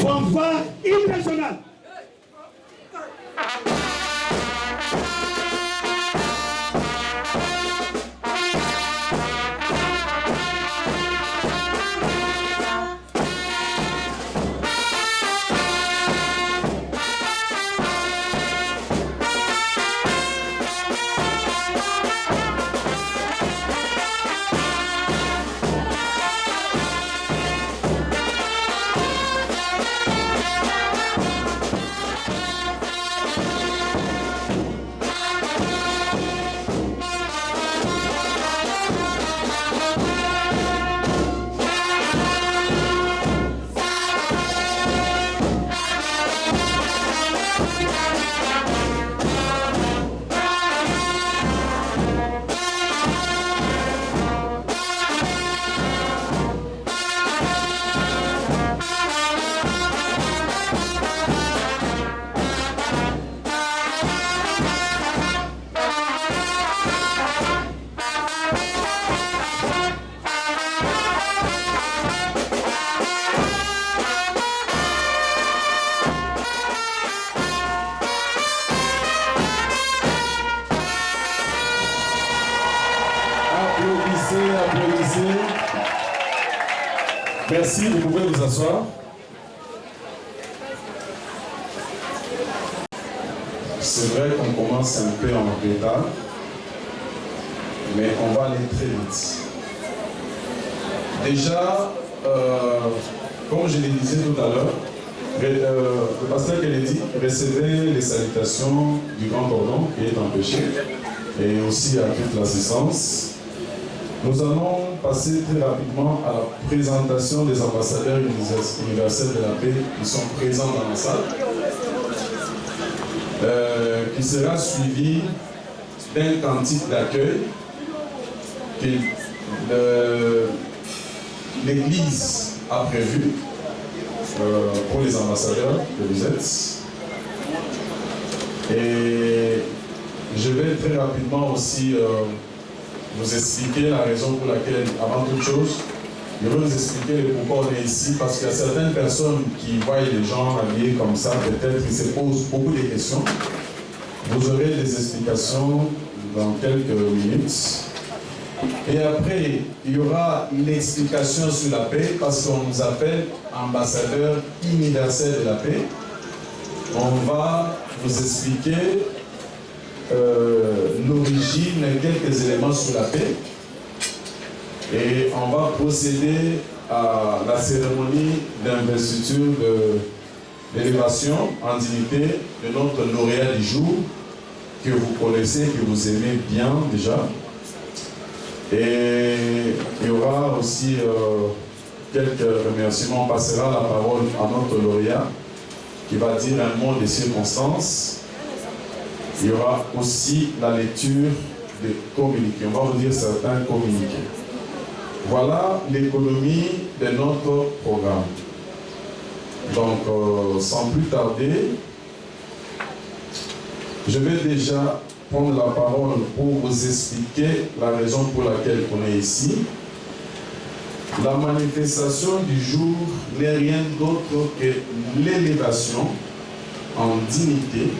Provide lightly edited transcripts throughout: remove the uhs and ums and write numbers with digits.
Fanfare internationale. Merci, vous pouvez vous asseoir. C'est vrai qu'on commence un peu en retard, mais on va aller très vite. Déjà, comme je le disais tout à l'heure, le pasteur Kennedy recevait les salutations du grand ordon qui est empêché et aussi à toute l'assistance. Nous allons passer très rapidement à la présentation des ambassadeurs universels de la paix qui sont présents dans la salle, qui sera suivi d'un cantique d'accueil que l'Église a prévu pour les ambassadeurs que vous êtes. Et je vais très rapidement aussi vous expliquer la raison pour laquelle, avant toute chose, je vais vous expliquer pourquoi on est ici, parce qu'il y a certaines personnes qui voient les gens habillés comme ça, peut-être qu'ils se posent beaucoup de questions. Vous aurez des explications dans quelques minutes. Et après, il y aura l'explication sur la paix, parce qu'on nous appelle ambassadeurs universels de la paix. On va vous expliquer l'origine, quelques éléments sur la paix, et on va procéder à la cérémonie d'investiture d'élévation en dignité de notre lauréat du jour, que vous connaissez, que vous aimez bien déjà. Et il y aura aussi quelques remerciements. On passera la parole à notre lauréat qui va dire un mot de circonstance. Il y aura aussi la lecture des communiqués. On va vous dire certains communiqués. Voilà l'économie de notre programme. Donc, sans plus tarder, je vais déjà prendre la parole pour vous expliquer la raison pour laquelle on est ici. La manifestation du jour n'est rien d'autre que l'élévation en dignité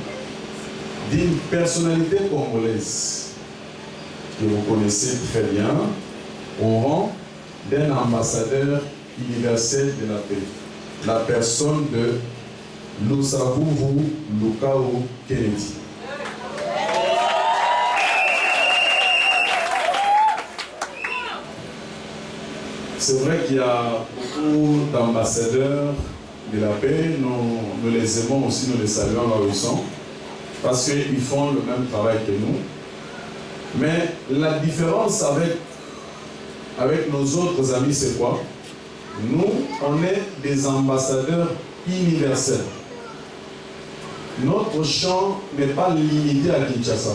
d'une personnalité congolaise que vous connaissez très bien, au rang d'un ambassadeur universel de la paix, la personne de Lusavuvu Lukao Kennedy. C'est vrai qu'il y a beaucoup d'ambassadeurs de la paix, nous les aimons aussi, nous les saluons là où ils sont, parce qu'ils font le même travail que nous. Mais la différence avec avec nos autres amis, c'est quoi? Nous, on est des ambassadeurs universels. Notre champ n'est pas limité à Kinshasa.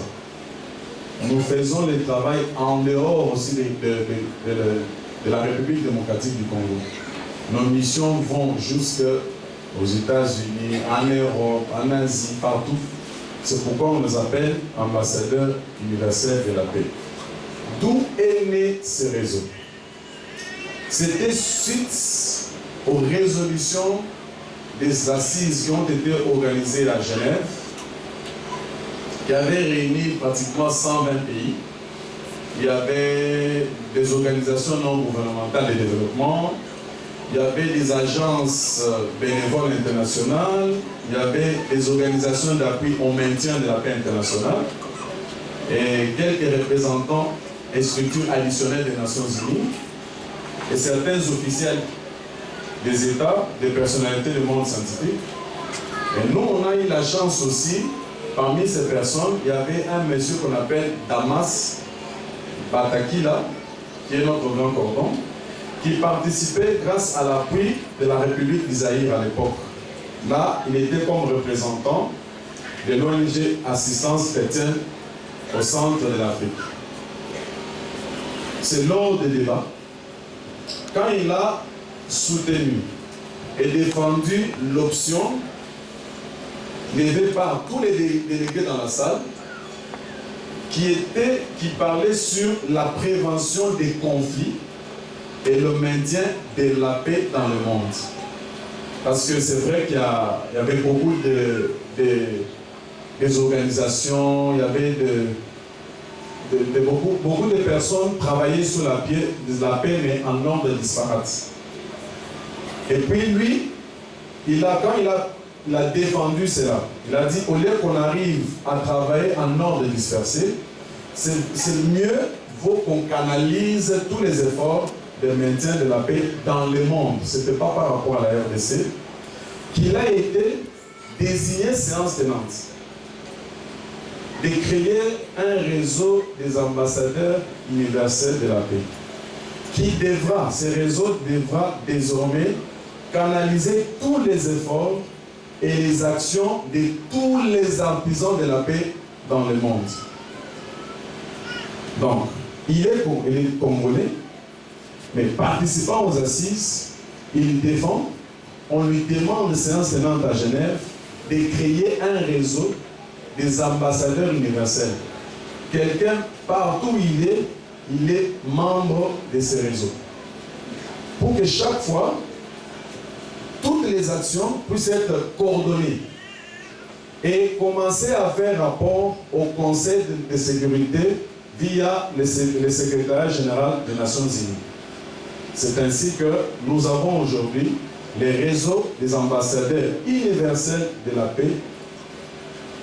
Nous faisons le travail en dehors aussi de la République démocratique du Congo. Nos missions vont jusqu'aux États-Unis, en Europe, en Asie, partout. C'est pourquoi on nous appelle ambassadeurs universels de la paix. D'où est né ce réseau? C'était suite aux résolutions des assises qui ont été organisées à Genève, qui avaient réuni pratiquement 120 pays. Il y avait des organisations non gouvernementales de développement, il y avait des agences bénévoles internationales, il y avait des organisations d'appui au maintien de la paix internationale et quelques représentants et structures additionnelles des Nations Unies et certains officiels des États, des personnalités du monde scientifique. Et nous, on a eu la chance aussi, parmi ces personnes, il y avait un monsieur qu'on appelle Damas Batakila, qui est notre grand cordon, qui participait grâce à l'appui de la République d'Isaïr à l'époque. Là, il était comme représentant de l'ONG Assistance chrétienne au centre de l'Afrique. C'est lors des débats, quand il a soutenu et défendu l'option levée par tous les délégués dans la salle, qui parlait sur la prévention des conflits et le maintien de la paix dans le monde. Parce que c'est vrai qu'il y avait beaucoup des organisations, il y avait beaucoup de personnes travaillaient sur la paix, mais en ordre disparate. Et puis lui, quand il a défendu cela, il a dit, au lieu qu'on arrive à travailler en ordre dispersé, c'est mieux, vaut qu'on canalise tous les efforts de maintien de la paix dans le monde. Ce n'était pas par rapport à la RDC, qu'il a été désigné séance tenante de créer un réseau des ambassadeurs universels de la paix, ce réseau devra désormais canaliser tous les efforts et les actions de tous les artisans de la paix dans le monde. Donc, il est congolais, mais participant aux assises, il défend, on lui demande de séance tenante à Genève de créer un réseau des ambassadeurs universels. Quelqu'un, partout où il est membre de ce réseau. Pour que chaque fois, toutes les actions puissent être coordonnées et commencer à faire rapport au Conseil de sécurité via le secrétariat général des Nations Unies. C'est ainsi que nous avons aujourd'hui les réseaux des ambassadeurs universels de la paix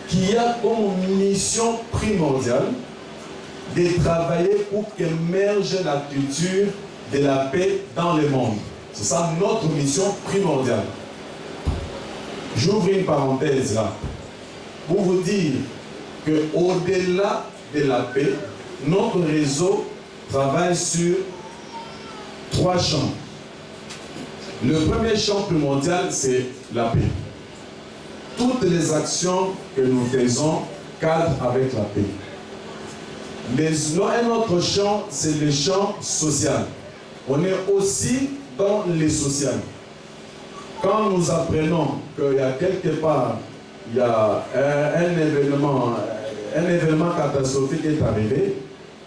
qui a comme mission primordiale de travailler pour qu'émerge la culture de la paix dans le monde. C'est ça notre mission primordiale. J'ouvre une parenthèse là pour vous dire qu'au-delà de la paix, notre réseau travaille sur 3 champs. Le premier champ primordial, c'est la paix. Toutes les actions que nous faisons cadrent avec la paix. Mais un autre champ, c'est le champ social. On est aussi dans le social. Quand nous apprenons qu'il y a quelque part, il y a un événement catastrophique est arrivé,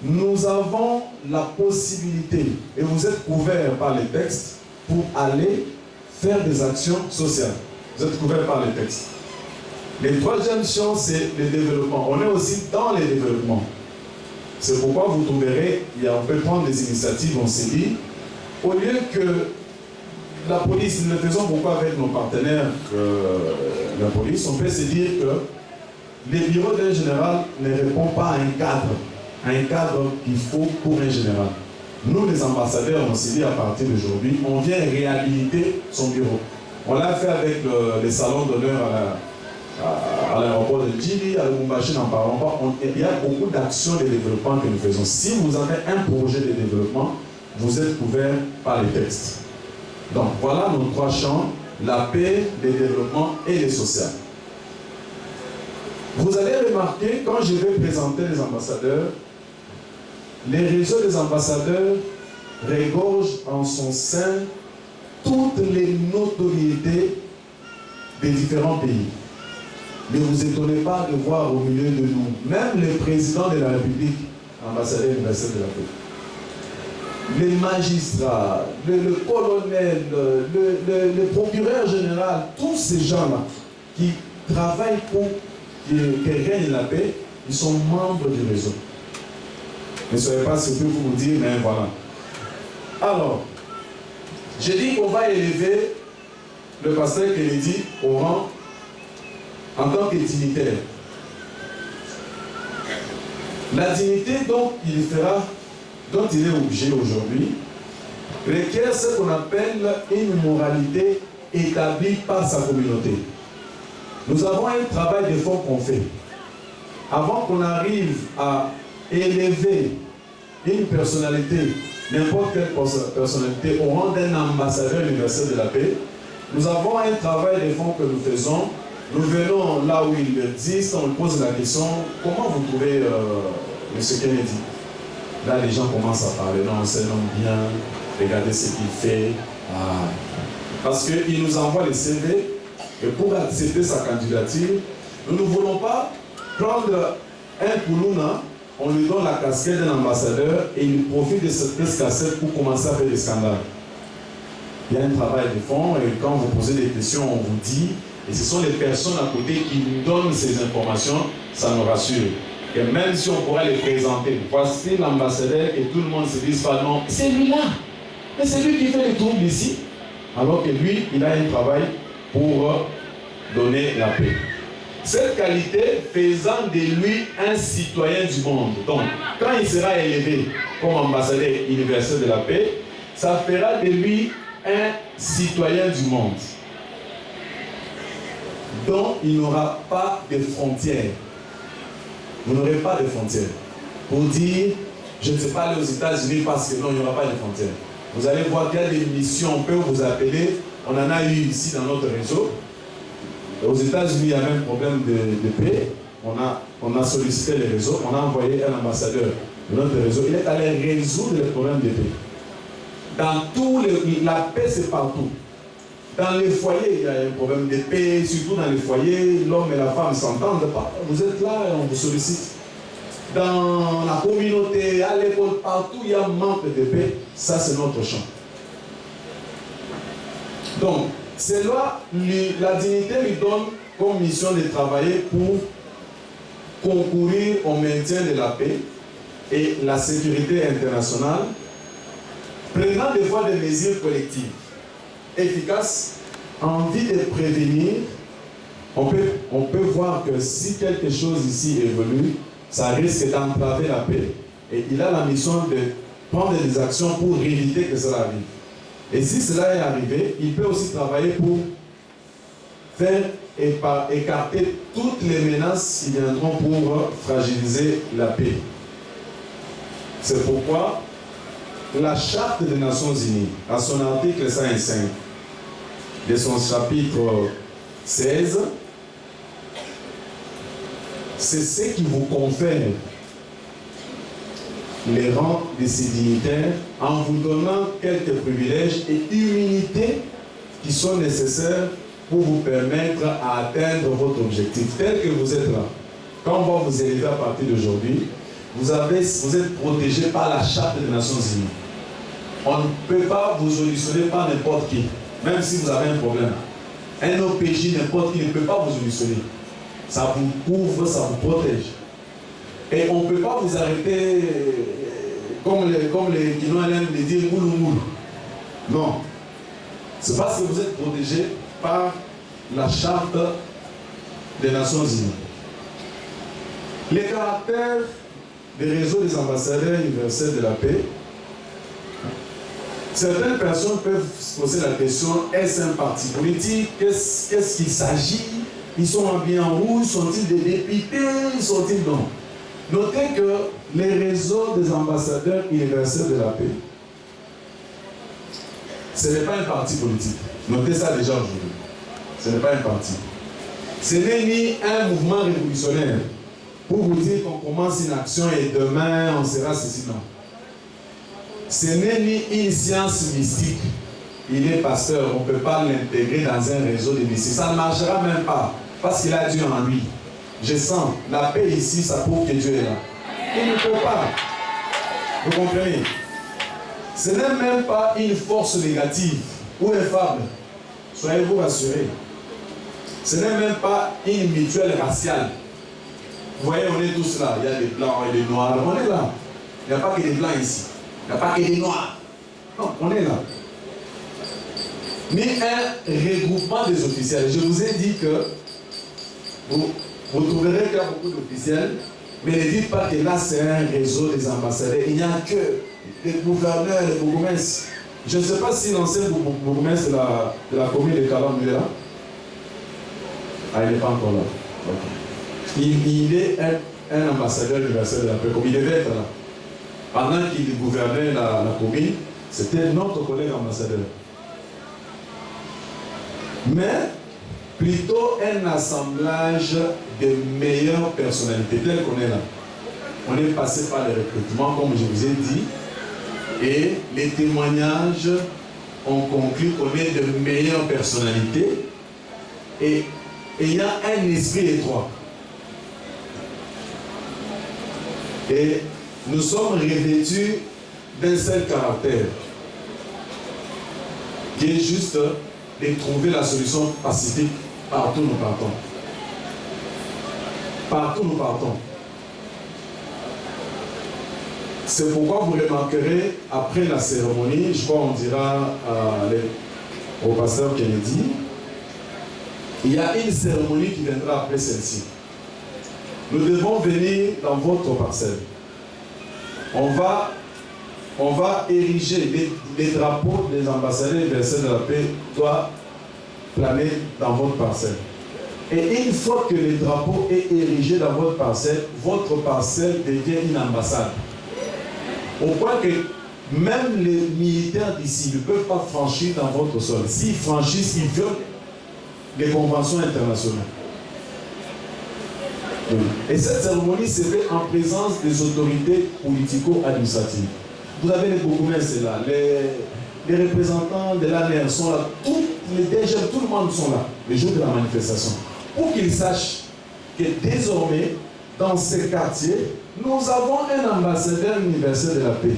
nous avons la possibilité, et vous êtes couverts par les textes, pour aller faire des actions sociales. Vous êtes couverts par les textes. Le troisième champ, c'est le développement. On est aussi dans le développement. C'est pourquoi vous trouverez, on peut prendre des initiatives, on s'est dit, au lieu que la police, nous le faisons beaucoup avec nos partenaires, la police, on peut se dire que le bureau d'un général ne répond pas à un cadre qu'il faut pour un général. Nous, les ambassadeurs, on s'est dit à partir d'aujourd'hui, on vient réhabiliter son bureau. On l'a fait avec les salons d'honneur à l'aéroport de Djili, à Lubumbashi, n'en parlons pas. Il y a beaucoup d'actions de développement que nous faisons. Si vous avez un projet de développement, vous êtes couverts par les textes. Donc voilà nos 3 champs, la paix, le développement et le social. Vous allez remarquer, quand je vais présenter les ambassadeurs, les réseaux des ambassadeurs regorgent en son sein toutes les notoriétés des différents pays. Ne vous étonnez pas de voir au milieu de nous, même le président de la République, ambassadeur universel de la paix. Les magistrats, le colonel, le procureur général, tous ces gens-là qui travaillent pour que règne la paix, ils sont membres du réseau. Ne soyez pas surpris pour vous dire, mais voilà. Alors, j'ai dit qu'on va élever le pasteur Kennedy au rang en tant que dignitaire. La dignité dont il est obligé aujourd'hui requiert ce qu'on appelle une moralité établie par sa communauté. Nous avons un travail de fond qu'on fait. Avant qu'on arrive à élever une personnalité, n'importe quelle personnalité, au rang d'un ambassadeur universel de la paix, nous avons un travail de fond que nous faisons. Nous venons là où il existe, on lui pose la question, comment vous trouvez M. Kennedy? Là, les gens commencent à parler, non, c'est un homme bien, regardez ce qu'il fait. Ah. Parce qu'il nous envoie les CV, et pour accepter sa candidature, nous ne voulons pas prendre un Koulouna, on lui donne la casquette d'un ambassadeur et il profite de cette casquette pour commencer à faire des scandales. Il y a un travail de fond et quand vous posez des questions, on vous dit, et ce sont les personnes à côté qui nous donnent ces informations, ça nous rassure. Et même si on pourrait les présenter, voici l'ambassadeur et tout le monde se dit pas non, c'est lui-là. Mais c'est lui qui fait les troubles ici. Alors que lui, il a un travail pour donner la paix. Cette qualité faisant de lui un citoyen du monde. Donc, quand il sera élevé comme ambassadeur universel de la paix, ça fera de lui un citoyen du monde. Donc, il n'aura pas de frontières. Vous n'aurez pas de frontières. Pour dire, je ne sais pas aller aux États-Unis parce que non, il n'y aura pas de frontières. Vous allez voir qu'il y a des missions, on peut vous appeler. On en a eu ici dans notre réseau. Aux États-Unis, il y avait un problème de paix. On a sollicité les réseaux, on a envoyé un ambassadeur de notre réseau. Il est allé résoudre les problèmes de paix. Dans tous les... La paix, c'est partout. Dans les foyers, il y a un problème de paix, surtout dans les foyers, l'homme et la femme ne s'entendent pas. Vous êtes là et on vous sollicite. Dans la communauté, à l'école, partout, il y a un manque de paix. Ça, c'est notre champ. Donc, c'est là, la dignité lui donne comme mission de travailler pour concourir au maintien de la paix et la sécurité internationale, prenant des fois des mesures collectives efficaces en vue de prévenir. On peut voir que si quelque chose ici évolue, ça risque d'entraver la paix. Et il a la mission de prendre des actions pour éviter que cela arrive. Et si cela est arrivé, il peut aussi travailler pour faire écarter toutes les menaces qui viendront pour fragiliser la paix. C'est pourquoi la Charte des Nations Unies, à son article 105, de son chapitre 16, c'est ce qui vous confère les rangs de ces dignitaires en vous donnant quelques privilèges et immunités qui sont nécessaires pour vous permettre à atteindre votre objectif tel que vous êtes là. Quand on va vous élever à partir d'aujourd'hui, vous êtes protégé par la Charte des Nations Unies. On ne peut pas vous auditionner par n'importe qui, même si vous avez un problème. Un OPJ, n'importe qui ne peut pas vous auditionner. Ça vous couvre, ça vous protège. Et on ne peut pas vous arrêter comme les Guinois aiment le dire moulou moulou. Non. C'est parce que vous êtes protégé par la Charte des Nations Unies. Les caractères des réseaux des ambassadeurs universels de la paix. Certaines personnes peuvent se poser la question, est-ce un parti politique? Qu'est-ce qu'il s'agit? Ils sont habillés en rouge, sont-ils des députés? Sont-ils non? Notez que les réseaux des ambassadeurs universels de la paix Ce n'est pas un parti politique. Notez ça déjà aujourd'hui. Ce n'est pas un parti. Ce n'est ni un mouvement révolutionnaire pour vous dire qu'on commence une action et demain on sera ceci, non. Ce n'est ni une science mystique. Il est pasteur, on ne peut pas l'intégrer dans un réseau de mystiques. Ça ne marchera même pas parce qu'il a Dieu en lui. Je sens la paix ici, ça prouve que Dieu est là. Il ne peut pas. Vous comprenez? Ce n'est même pas une force négative ou infâme. Soyez-vous rassurés. Ce n'est même pas une mutuelle raciale. Vous voyez, on est tous là. Il y a des blancs et des noirs. On est là. Il n'y a pas que des blancs ici. Il n'y a pas que des noirs. Non, on est là. Mais un regroupement des officiels. Je vous ai dit que vous trouverez qu'il y a beaucoup d'officiels, mais ne dites pas que là c'est un réseau des ambassadeurs. Il n'y a que les gouverneurs, les bourgmestres. Je ne sais pas si l'ancien bourgmestre de la commune de Kalam est là. Ah, il n'est pas encore là. Okay. Il est un ambassadeur universel de la paix, comme il devait être là. Pendant qu'il gouvernait la commune, c'était notre collègue ambassadeur. Mais plutôt un assemblage de meilleures personnalités, telles qu'on est là. On est passé par les recrutements, comme je vous ai dit, et les témoignages ont conclu qu'on est de meilleures personnalités et ayant un esprit étroit. Et nous sommes revêtus d'un seul caractère, qui est juste de trouver la solution pacifique partout où nous partons. Partout où nous partons. C'est pourquoi vous remarquerez, après la cérémonie, je crois qu'on dira au pasteur Kennedy, il y a une cérémonie qui viendra après celle-ci. Nous devons venir dans votre parcelle. On va ériger les drapeaux des ambassadeurs universels de la paix doivent planer dans votre parcelle. Et une fois que le drapeau est érigé dans votre parcelle devient une ambassade. Au point que même les militaires d'ici ne peuvent pas franchir dans votre sol. S'ils franchissent, ils violent les conventions internationales. Et cette cérémonie se fait en présence des autorités politico-administratives. Vous avez les bourgmestres là, les représentants de l'ANR sont là, tous les DG, tout le monde sont là, le jour de la manifestation. Pour qu'ils sachent que désormais, dans ces quartiers, nous avons un ambassadeur universel de la paix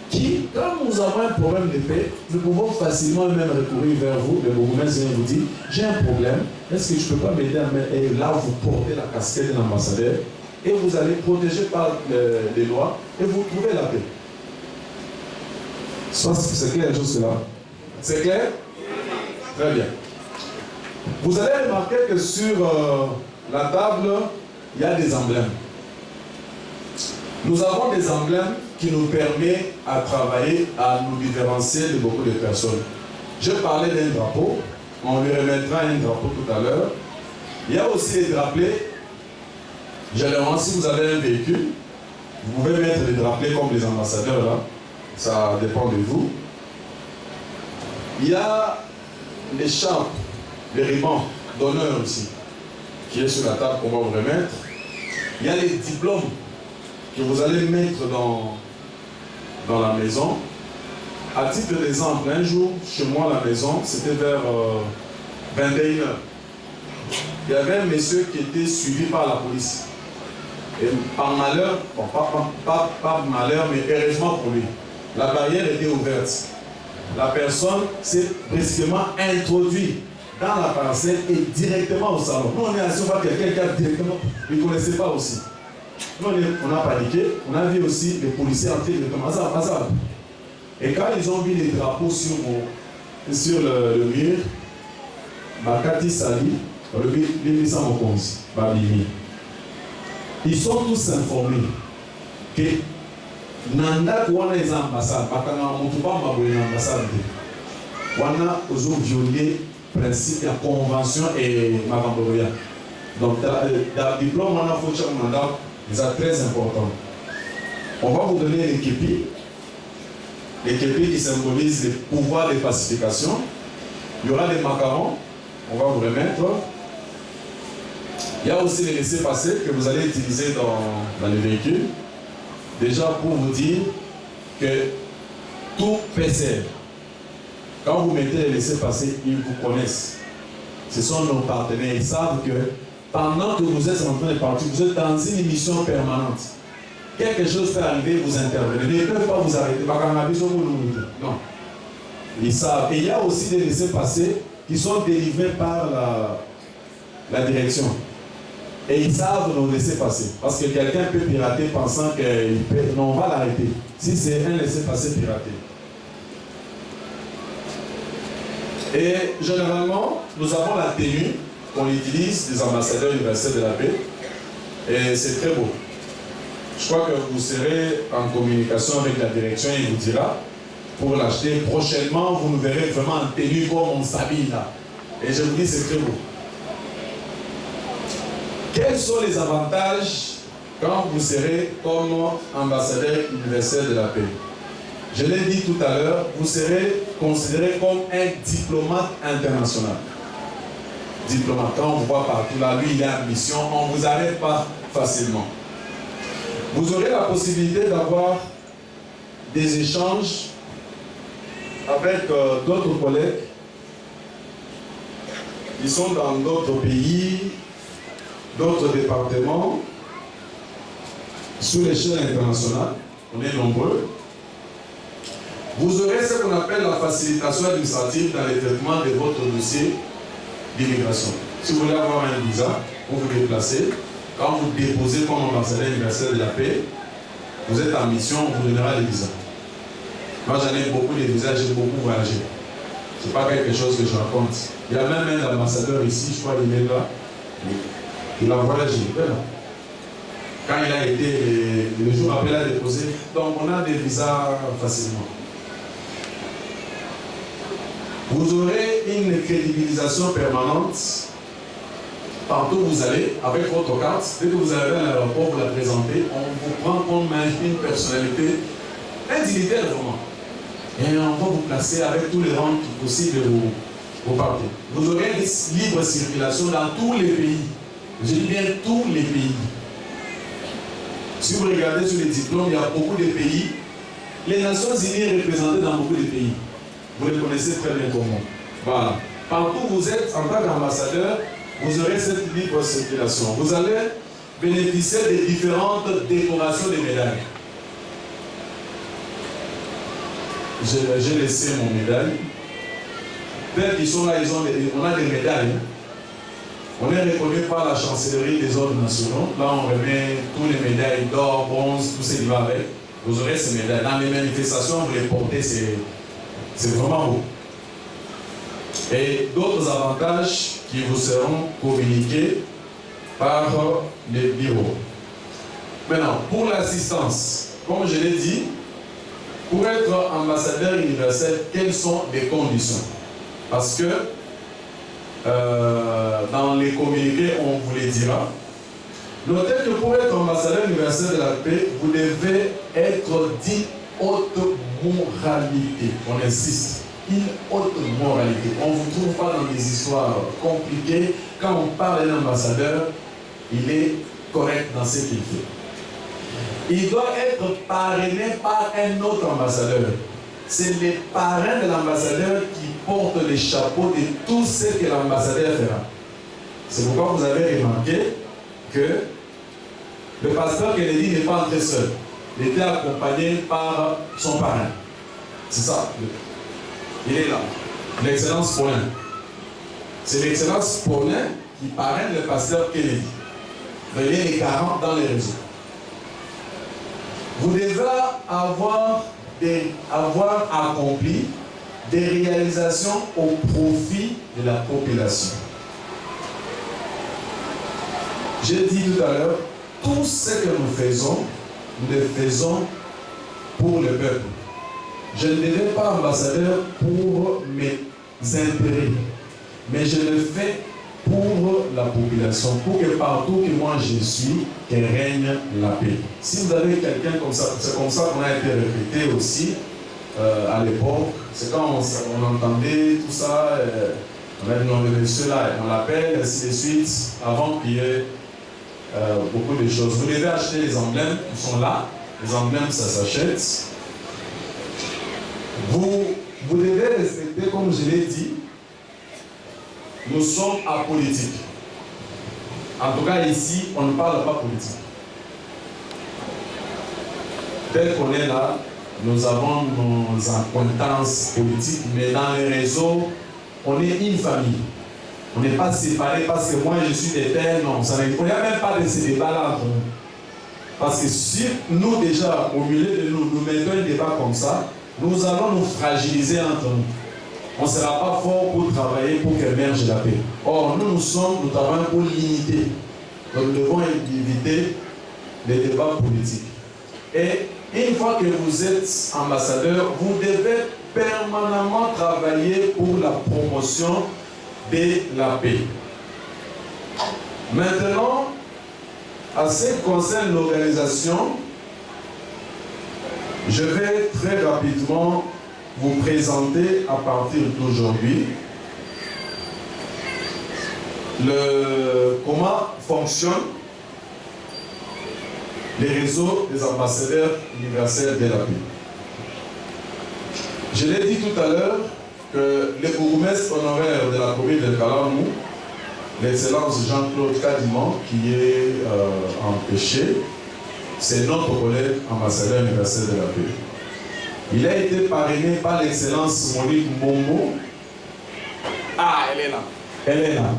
qui, quand nous avons un problème de paix, nous pouvons facilement même recourir vers vous, le bourgmestre vient vous dire, j'ai un problème, est-ce que je ne peux pas m'aider à mettre, et là vous portez la casquette de l'ambassadeur et vous allez protéger par les lois et vous trouvez la paix. C'est clair, juste là. C'est clair? Très bien. Vous allez remarquer que sur la table, il y a des emblèmes. Nous avons des emblèmes qui nous permettent à travailler, à nous différencier de beaucoup de personnes. Je parlais d'un drapeau, on lui remettra un drapeau tout à l'heure. Il y a aussi les drapelés. Généralement, si vous avez un véhicule, vous pouvez mettre les drapelés comme les ambassadeurs là. Ça dépend de vous. Il y a les charpes, les rubans d'honneur aussi, qui est sur la table qu'on va vous remettre. Il y a les diplômes que vous allez mettre dans la maison. À titre d'exemple, un jour, chez moi à la maison, c'était vers 21h. Il y avait un monsieur qui était suivi par la police. Et par malheur, bon, pas par malheur, mais heureusement pour lui, la barrière était ouverte. La personne s'est brusquement introduite dans la parcelle et directement au salon. Nous, on est assis, on voit quelqu'un qui a directement, il ne connaissait pas aussi. Nous, on a paniqué, on a vu aussi les policiers entrer directement. Ça. Et quand ils ont vu les drapeaux sur le mur, Makati Sali, ils sont tous informés que Nanda Kouana est ambassade, Bakanga Moutouba Maboye ambassade. Kouana ont violé le principe de la convention et Magamboya. Donc, le diplôme, on a fait un mandat, c'est très important. On va vous donner l'équipe. les képis qui symbolisent le pouvoir de pacification. Il y aura des macarons, on va vous remettre. Il y a aussi les laissez-passer que vous allez utiliser dans les véhicules. Déjà pour vous dire que tout PCR, quand vous mettez les laissez-passer, ils vous connaissent. Ce sont nos partenaires. Ils savent que pendant que vous êtes en train de partir, vous êtes dans une émission permanente. Quelque chose peut arriver, vous intervenez. Ils ne peuvent pas vous arrêter. Non. Ils savent. Et il y a aussi des laissez-passer qui sont délivrés par la direction. Et ils savent nous laisser passer. Parce que quelqu'un peut pirater pensant qu'il peut. Non, on va l'arrêter. Si c'est un laissez-passer piraté. Et généralement, nous avons la tenue qu'on utilise des ambassadeurs universels de la paix. Et c'est très beau. Je crois que vous serez en communication avec la direction et il vous dira pour l'acheter. Prochainement, vous nous verrez vraiment en tenue comme on s'habille là. Et je vous dis, c'est très beau. Quels sont les avantages quand vous serez comme ambassadeur universel de la paix? Je l'ai dit tout à l'heure, vous serez considéré comme un diplomate international. Diplomate, quand on vous voit partout là, lui il est en mission, on ne vous arrête pas facilement. Vous aurez la possibilité d'avoir des échanges avec d'autres collègues qui sont dans d'autres pays, d'autres départements, sous l'échelle internationale. On est nombreux. Vous aurez ce qu'on appelle la facilitation administrative dans le traitement de votre dossier d'immigration. Si vous voulez avoir un visa pour vous déplacer, quand vous déposez comme ambassadeur universel de la paix, vous êtes en mission, on vous donnera les visas. Moi j'en ai beaucoup de visas, j'ai beaucoup voyagé. Ce n'est pas quelque chose que je raconte. Il y a même un ambassadeur ici, je crois qu'il est là. Il a voyagé. Quand il a été, le jour après, il a déposé. Donc on a des visas facilement. Vous aurez une crédibilisation permanente. Partout où vous allez, avec votre carte, dès que vous arrivez à l'aéroport, vous la présentez, on vous prend comme une personnalité, un dignitaire vraiment. Et on va vous placer avec tous les rangs possibles au parti. Vous aurez une libre circulation dans tous les pays. Je dis bien tous les pays. Si vous regardez sur les diplômes, il y a beaucoup de pays. Les Nations Unies sont représentées dans beaucoup de pays. Vous les connaissez très bien comme moi. Voilà. Partout où vous êtes, en tant qu'ambassadeur, vous aurez cette libre circulation. Vous allez bénéficier des différentes décorations des médailles. J'ai laissé mon médaille. Peut-être qu'ils sont là, on a des médailles. On est reconnu par la chancellerie des ordres nationaux. Là, on remet tous les médailles d'or, bronze, tout ce qui va avec. Vous aurez ces médailles. Dans les manifestations, vous les portez, c'est vraiment beau. Et d'autres avantages qui vous seront communiqués par les bureaux. Maintenant, pour l'assistance, comme je l'ai dit, pour être ambassadeur universel, quelles sont les conditions? Parce que dans les communiqués, on vous les dira. Notez que pour être ambassadeur universel de la paix, vous devez être dit haute moralité. On insiste. Une haute moralité. On ne vous trouve pas dans des histoires compliquées. Quand on parle d'un ambassadeur, il est correct dans ce qu'il fait. Il doit être parrainé par un autre ambassadeur. C'est les parrains de l'ambassadeur qui portent le chapeau de tout ce que l'ambassadeur fera. C'est pourquoi vous avez remarqué que le pasteur Kennedy n'est pas entré seul. Il était accompagné par son parrain. C'est ça. Il est là. L'excellence Paulin. C'est l'excellence Paulin qui parraine le pasteur Kennedy. Il est les 40 dans les réseaux. Vous devez avoir accompli des réalisations au profit de la population. J'ai dit tout à l'heure, tout ce que nous le faisons pour le peuple. Je ne deviens pas ambassadeur pour mes intérêts, mais je le fais pour la population, pour que partout que moi je suis, que règne la paix. Si vous avez quelqu'un comme ça, c'est comme ça qu'on a été recruté aussi à l'époque, c'est quand on entendait tout ça, on a dit le monsieur là, on l'appelle, ainsi de suite, avant qu'il y ait beaucoup de choses. Vous devez acheter les emblèmes qui sont là. Les emblèmes, ça s'achète. Vous devez respecter, comme je l'ai dit, nous sommes apolitiques. En tout cas, ici, on ne parle pas politique. Tel qu'on est là, nous avons nos acquaintances politiques, mais dans les réseaux, on est une famille. On n'est pas séparés parce que moi je suis des pères, non. Il n'y a même pas de ces débats-là entre nous. Parce que si nous déjà, au milieu de nous, nous mettons un débat comme ça, nous allons nous fragiliser entre nous. On ne sera pas fort pour travailler pour qu'émerge la paix. Or, nous travaillons pour l'unité. Donc nous devons éviter les débats politiques. Et une fois que vous êtes ambassadeur, vous devez permanemment travailler pour la promotion de la paix. Maintenant, à ce qui concerne l'organisation, je vais très rapidement vous présenter à partir d'aujourd'hui comment fonctionnent les réseaux des ambassadeurs universels de la paix. Je l'ai dit tout à l'heure que le bourgmestre honoraire de la commune de Kalamou, l'excellence Jean-Claude Kadiman, qui est empêché, c'est notre collègue ambassadeur universel de la paix. Il a été parrainé par l'excellence Monique Mbongo. Ah, elle est là. Elle est là.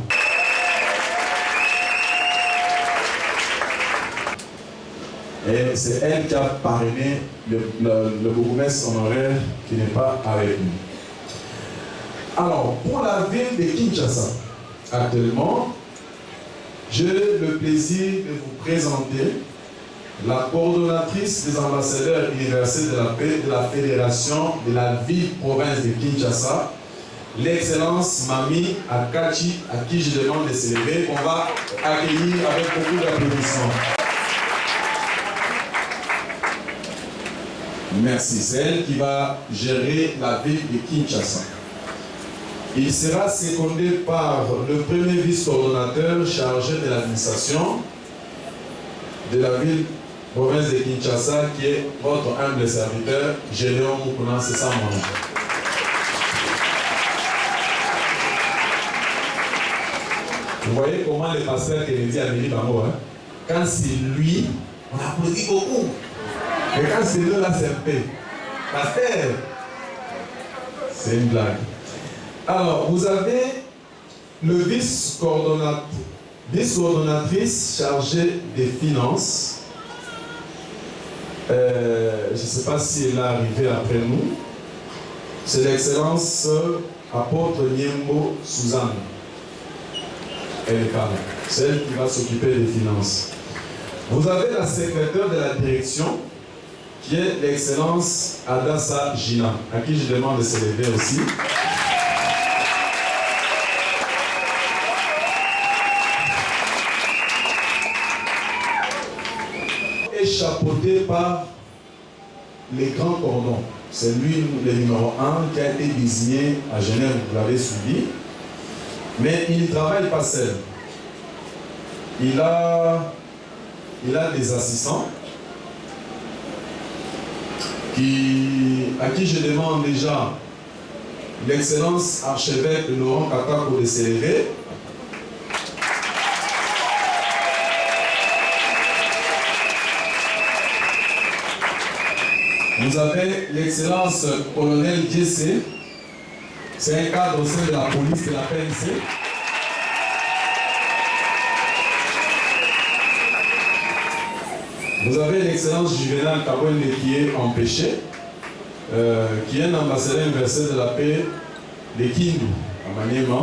Et c'est elle qui a parrainé le bourgmestre honoraire qui n'est pas avec nous. Alors, pour la ville de Kinshasa, actuellement, j'ai le plaisir de vous présenter la coordonnatrice des ambassadeurs universels de la paix de la Fédération de la ville-province de Kinshasa, l'excellence Mami Akachi, à qui je demande de s'élever. On va accueillir avec beaucoup d'applaudissements. Merci. C'est elle qui va gérer la ville de Kinshasa. Il sera secondé par le premier vice-coordonnateur chargé de l'administration de la ville-province de Kinshasa, qui est votre humble serviteur, Gédéon Moukouna, c'est ça mon nom. Vous voyez comment le pasteur Kennedy a venu Bango, hein? Quand c'est lui, on applaudit beaucoup. Mais quand c'est lui, là, c'est un peu. Pasteur, c'est une blague. Alors, vous avez le vice-coordonnatrice chargée des finances. Je ne sais pas si elle est arrivée après nous. C'est l'excellence apôtre Niembo Suzanne. Elle est là. C'est elle qui va s'occuper des finances. Vous avez la secrétaire de la direction, qui est l'excellence Adassa Gina, à qui je demande de s'élever aussi. Et chapeauté par les grands cordons. C'est lui le numéro 1 qui a été désigné à Genève, vous l'avez suivi. Mais il ne travaille pas seul. Il a des assistants à qui je demande déjà l'excellence archevêque Laurent Kakako de s'élever. Vous avez l'excellence colonel Djessé, c'est un cadre au sein de la police de la PNC. Vous avez l'excellence Juvenal Kabouende qui est empêché, qui est un ambassadeur universel de la paix de Kindu, à Maniema.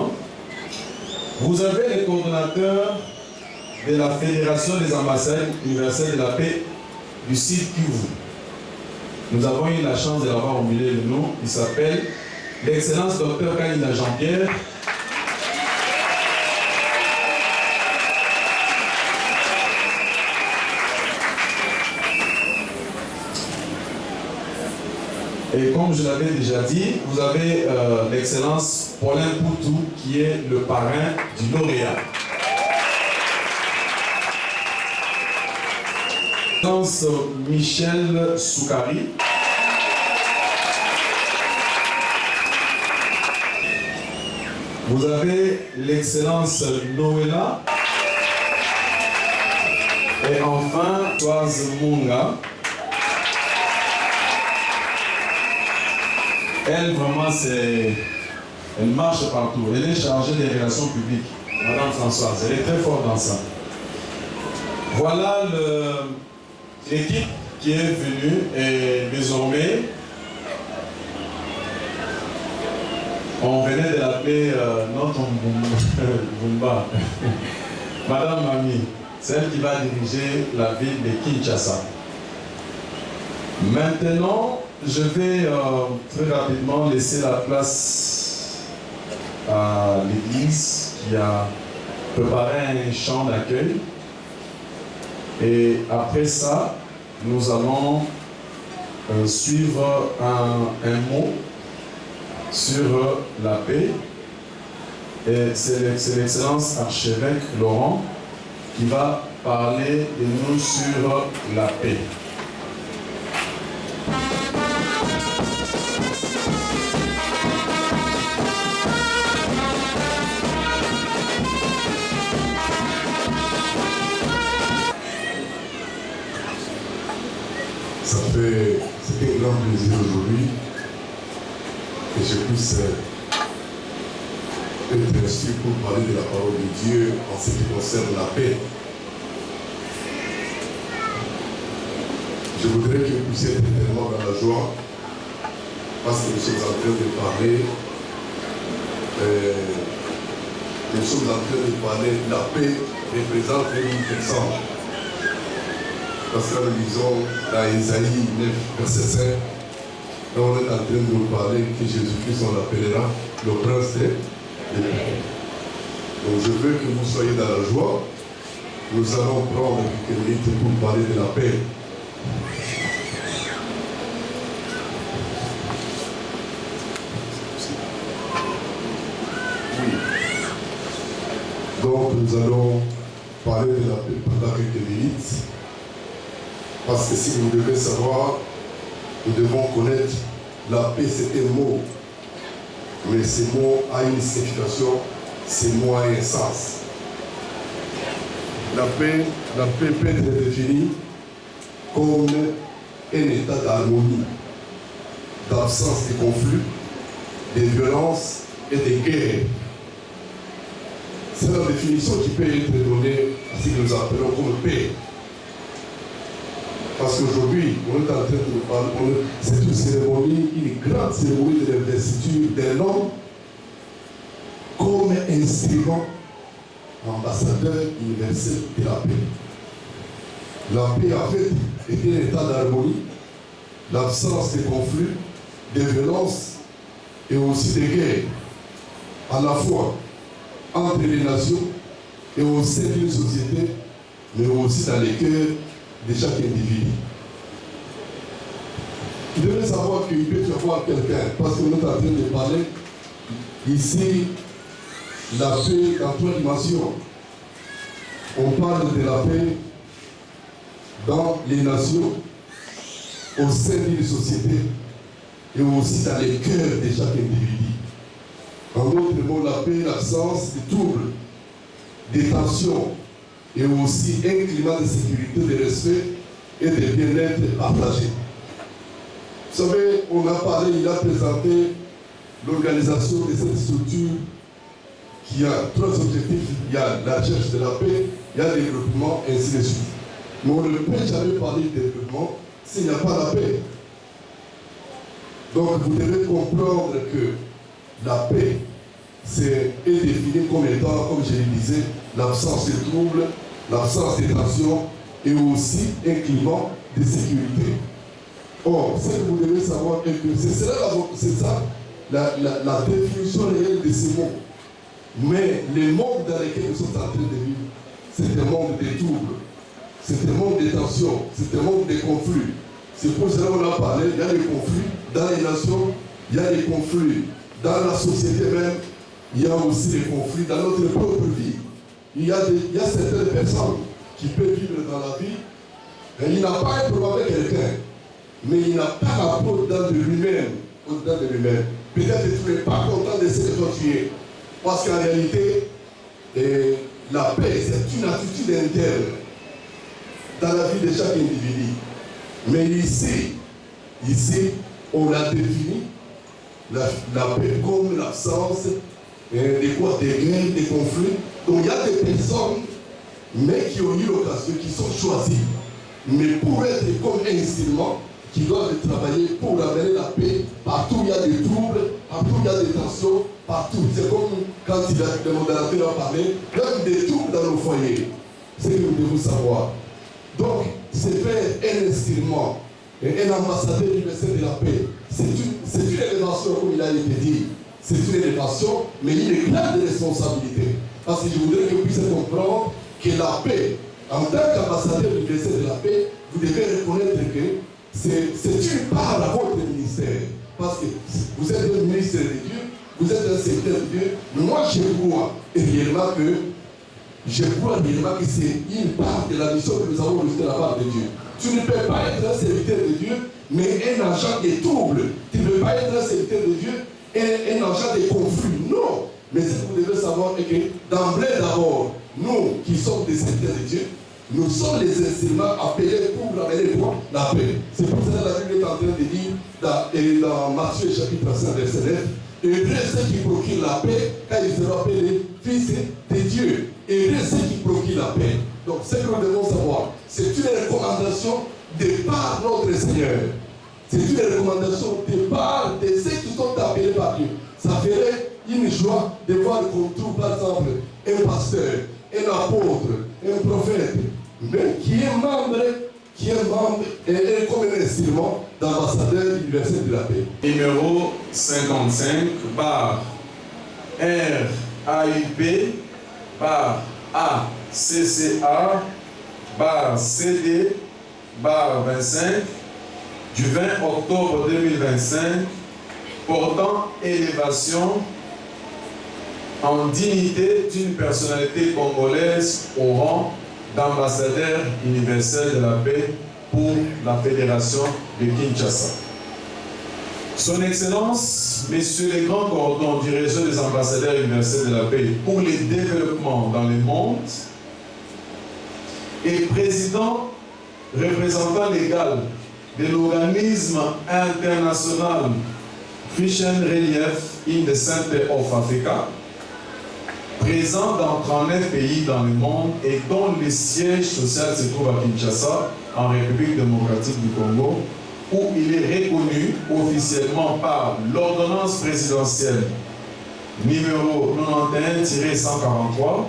Vous avez les coordonnateurs de la Fédération des ambassadeurs universels de la paix du site Kivu. Nous avons eu la chance de l'avoir au milieu de nous. Il s'appelle l'excellence Dr Kanina Jean-Pierre. Et comme je l'avais déjà dit, vous avez l'excellence Paulin Poutou qui est le parrain du lauréat. L'excellence Michel Soukari. Vous avez l'excellence Noëlla. Et enfin, Toise Munga. Elle, vraiment, elle marche partout. Elle est chargée des relations publiques. Madame Françoise, elle est très forte dans ça. Voilà l'équipe qui est venue et désormais, on venait de l'appeler notre Bumba. Madame Mami, c'est elle qui va diriger la ville de Kinshasa. Maintenant, je vais très rapidement laisser la place à l'église qui a préparé un chant d'accueil. Et après ça, nous allons suivre un mot sur la paix. Et c'est l'excellence archevêque Laurent qui va parler de nous sur la paix. C'était un grand plaisir aujourd'hui que je puisse être reçu pour parler de la parole de Dieu en ce qui concerne la paix. Je voudrais que vous puissiez être tellement dans la joie parce que nous sommes en train de parler la paix représente une personne. Parce que nous lisons dans Isaïe 9, verset 5, là on est en train de nous parler que Jésus-Christ, on l'appellera le prince des paix. Donc je veux que vous soyez dans la joie. Nous allons prendre quelques minutes pour parler de la paix. Donc nous allons parler de la paix pendant quelques minutes. Parce que si vous devez savoir, nous devons connaître la paix, c'est un mot. Mais ce mot a une signification, ce mot a un sens. La paix peut être définie comme un état d'harmonie, d'absence de conflit, de violence et de guerre. C'est la définition qui peut être donnée à ce que nous appelons comme paix. Parce qu'aujourd'hui, on est en train de parler, c'est une cérémonie, une grande cérémonie de l'investiture d'un homme comme instrument ambassadeur universel de la paix. La paix, en fait, est un état d'harmonie, l'absence de conflits, de violences et aussi de guerres, à la fois entre les nations et au sein d'une société, mais aussi dans les cœurs de chaque individu. Vous devez savoir qu'il peut y avoir quelqu'un, parce que nous sommes en train de parler ici, la paix dans trois dimensions. On parle de la paix dans les nations, au sein d'une société et aussi dans les cœurs de chaque individu. En d'autres mots, la paix, l'absence de troubles, de tensions, et aussi un climat de sécurité, de respect et de bien-être partagé. Vous savez, on a parlé, il a présenté l'organisation de cette structure qui a trois objectifs. Il y a la recherche de la paix, il y a le développement, et ainsi de suite. Mais on ne peut jamais parler de développement s'il n'y a pas la paix. Donc vous devez comprendre que la paix est définie comme étant, comme je le disais, l'absence de troubles, l'absence de tension et aussi un climat de sécurité. Or, ce que vous devez savoir est que c'est ça la définition réelle de ces mots. Mais le monde dans lequel nous sommes en train de vivre, c'est un monde de troubles, c'est un monde de tensions, c'est un monde de conflits. C'est pour cela qu'on a parlé, il y a des conflits dans les nations, il y a des conflits. Dans la société même, il y a aussi des conflits. Dans notre propre vie, il y a certaines personnes qui peuvent vivre dans la vie. Et il n'a pas un problème avec quelqu'un, mais il n'a pas rapport au-dedans de lui-même. Au-dedans de lui-même. Peut-être que tu n'es pas content de ce que toi tu es. Parce qu'en réalité, la paix, c'est une attitude interne dans la vie de chaque individu. Mais ici, on a défini la paix comme l'absence des guerres, des conflits. Donc il y a des personnes, mais qui ont eu l'occasion, qui sont choisies, mais pour être comme un instrument, qui doivent travailler pour amener la paix. Partout il y a des troubles, partout il y a des tensions, partout. C'est comme quand le modérateur a parlé, même des troubles dans nos foyers. C'est ce que vous devez savoir. Donc, c'est faire un instrument, un ambassadeur universel de la paix. C'est une élévation, comme il a été dit. C'est une élévation, mais il est plein de responsabilités. Parce que je voudrais que vous puissiez comprendre que la paix, en tant qu'ambassadeur universel de la paix, vous devez reconnaître que c'est une part à votre ministère. Parce que vous êtes un ministre de Dieu, vous êtes un serviteur de Dieu. Mais moi, je crois réellement que c'est une part de la mission que nous avons reçue de la part de Dieu. Tu ne peux pas être un serviteur de Dieu, mais un agent qui trouble. Tu ne peux pas être un serviteur de Dieu, un agent de conflit. Non. Mais ce que vous devez savoir est que d'emblée d'abord, nous qui sommes des serviteurs de Dieu, nous sommes les instruments appelés pour amener la paix. C'est pour ça que la Bible est en train de dire dans Matthieu chapitre 5 verset 9, heureux ceux qui procurent la paix, car ils seront appelés fils de Dieu. Heureux ceux qui procurent la paix. Donc ce que nous devons savoir, c'est une recommandation de par notre Seigneur. C'est une recommandation de par de ceux qui sont appelés par Dieu. Ça ferait une joie de voir qu'on trouve par exemple un pasteur, un apôtre, un prophète, mais qui est membre et comme un instrument d'ambassadeur universel de la paix. Numéro 55, barre RAUP, barre ACCA, barre CD, barre 25, du 20 octobre 2025, portant élévation en dignité d'une personnalité congolaise au rang d'ambassadeur universel de la paix pour la Fédération de Kinshasa. Son Excellence, Messieurs les grands coordonnateurs du réseau des ambassadeurs universels de la paix pour les développements dans le monde et président représentant légal de l'organisme international Christian Relief in the Center of Africa, présent dans 39 pays dans le monde et dont le siège social se trouve à Kinshasa, en République démocratique du Congo, où il est reconnu officiellement par l'ordonnance présidentielle numéro 91-143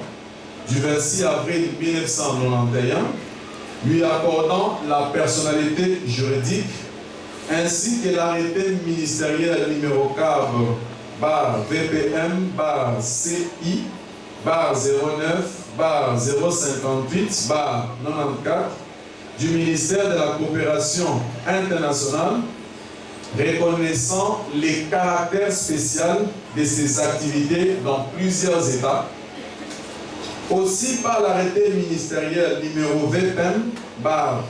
du 26 avril 1991, lui accordant la personnalité juridique, ainsi que l'arrêté ministériel numéro CAB VPM CI 09 058 94 du ministère de la Coopération internationale, reconnaissant les caractères spéciaux de ses activités dans plusieurs États. Aussi par l'arrêté ministériel numéro VPM MAS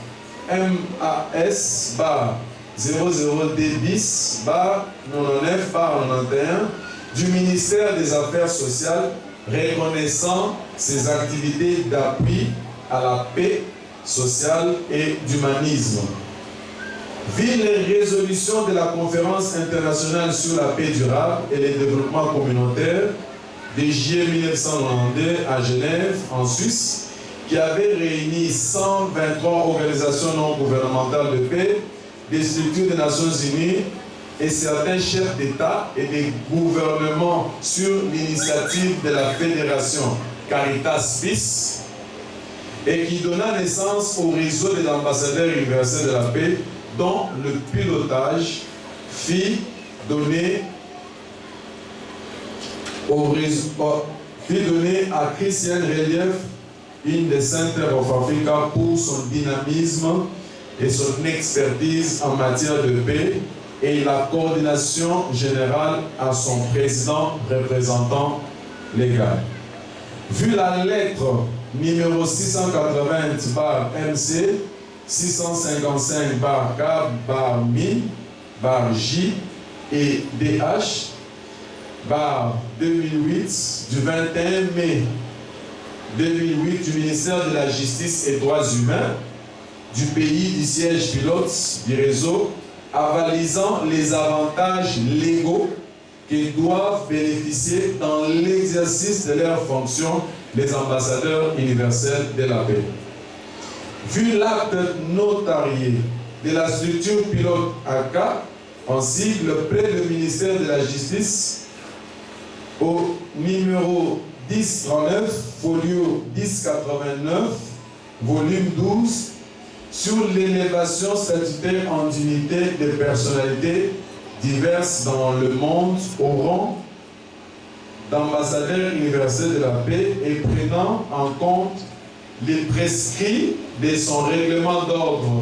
00D bis 99 91 du ministère des Affaires sociales, reconnaissant ses activités d'appui à la paix sociale et d'humanisme. Vu les résolutions de la Conférence internationale sur la paix durable et le développement communautaire de juillet 1992 à Genève, en Suisse, qui avait réuni 123 organisations non gouvernementales de paix, des structures des Nations Unies et certains chefs d'État et des gouvernements sur l'initiative de la Fédération Caritas Suisse, et qui donna naissance au réseau des ambassadeurs universels de la paix, dont le pilotage fut donné à Christian Relief in the Center of Africa pour son dynamisme et son expertise en matière de paix, et la coordination générale à son président représentant légal. Vu la lettre numéro 680/MC, 655/K/MI/J et DH/2008 du 21 mai 2008 du ministère de la Justice et Droits Humains du pays du siège pilote du réseau, avalisant les avantages légaux qu'ils doivent bénéficier dans l'exercice de leurs fonctions, les ambassadeurs universels de la paix. Vu l'acte notarié de la structure pilote AK, en sigle près le ministère de la Justice, au numéro 1039, folio 1089, volume 12, sur l'élévation statutaire en dignité des personnalités diverses dans le monde au rang d'ambassadeur universel de la paix et prenant en compte les prescrits de son règlement d'ordre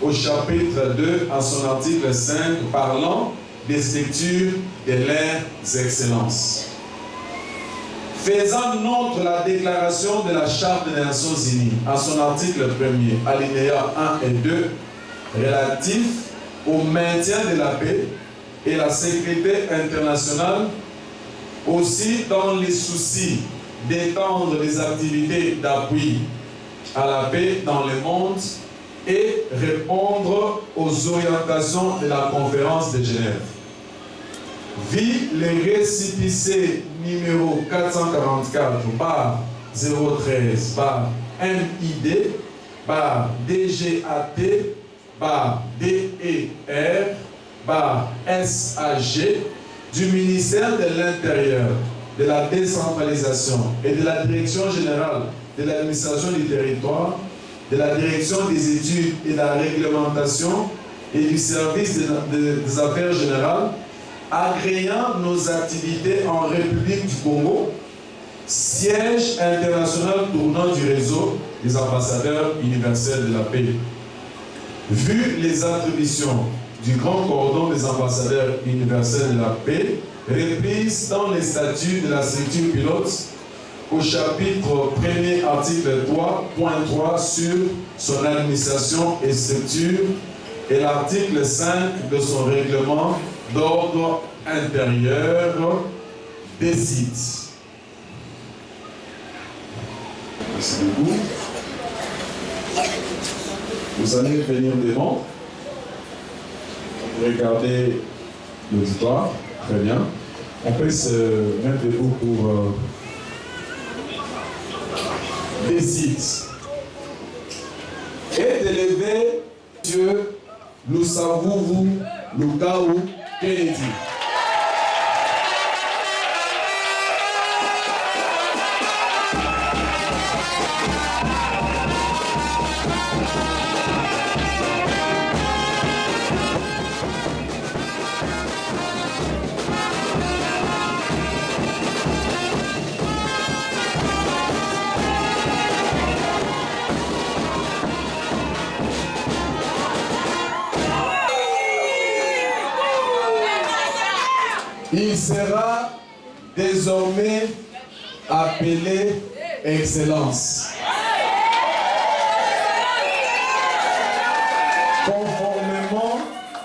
au chapitre 2 à son article 5 parlant des structures de leurs excellences. Faisant nôtre la déclaration de la Charte des Nations Unies à son article 1er, alinéa 1 et 2, relatif au maintien de la paix et la sécurité internationale, aussi dans les soucis d'étendre les activités d'appui à la paix dans le monde et répondre aux orientations de la conférence de Genève. Vit le récépissé numéro 444/MID/DER/DER/SAG du ministère de l'Intérieur, de la décentralisation et de la Direction générale de l'administration du territoire, de la Direction des études et de la réglementation et du service des affaires générales, agréant nos activités en République du Congo, siège international tournant du réseau des ambassadeurs universels de la paix. Vu les attributions du grand cordon des ambassadeurs universels de la paix, reprises dans les statuts de la structure pilote, au chapitre 1er, article 3.3 sur son administration et structure, et l'article 5 de son règlement d'ordre intérieur décide. Merci beaucoup. Vous allez venir devant. Regardez l'auditoire. Très bien. On peut se mettre debout pour décide. Et d'élever Dieu, nous savons vous, nous gaou, Kennedy. Il sera désormais appelé Excellence. Conformément